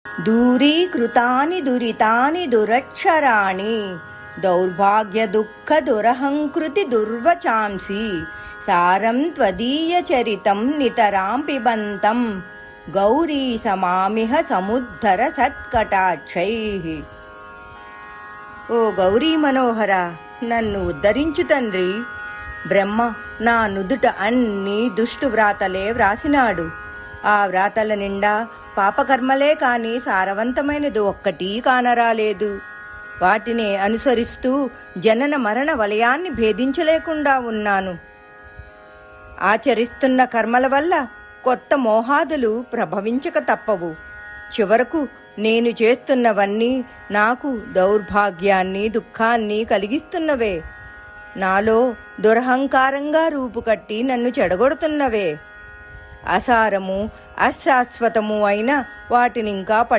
దూరీకృతాని దురితాని దురక్షరాణి దౌర్భాగ్య దుఃఖ దురహంకృతి దుర్వచాంసి సారం త్వదీయ చరితం నితరాం పిబంతం గౌరీ సమామిహ సముద్ధర సత్కటాక్షై. ఓ గౌరీ మనోహర, నన్ను ఉద్ధరించు తండ్రి. బ్రహ్మ నా నుదుట అన్ని దుష్టు వ్రాతలే వ్రాసినాడు. ఆ వ్రాతల నిండా పాపకర్మలే కాని సారవంతమైనది ఒక్కటీ కానరాలేదు. వాటిని అనుసరిస్తూ జనన మరణ వలయాన్ని భేదించలేకుండా ఉన్నాను. ఆచరిస్తున్న కర్మల వల్ల కొత్త మోహాదులు ప్రభవించక తప్పవు. చివరకు నేను చేస్తున్నవన్నీ నాకు దౌర్భాగ్యాన్ని దుఃఖాన్ని కలిగిస్తున్నవే. నాలో దురహంకారంగా రూపుకట్టి నన్ను చెడగొడుతున్నవే. అసారము అశాశ్వతము అయిన వాటినింకా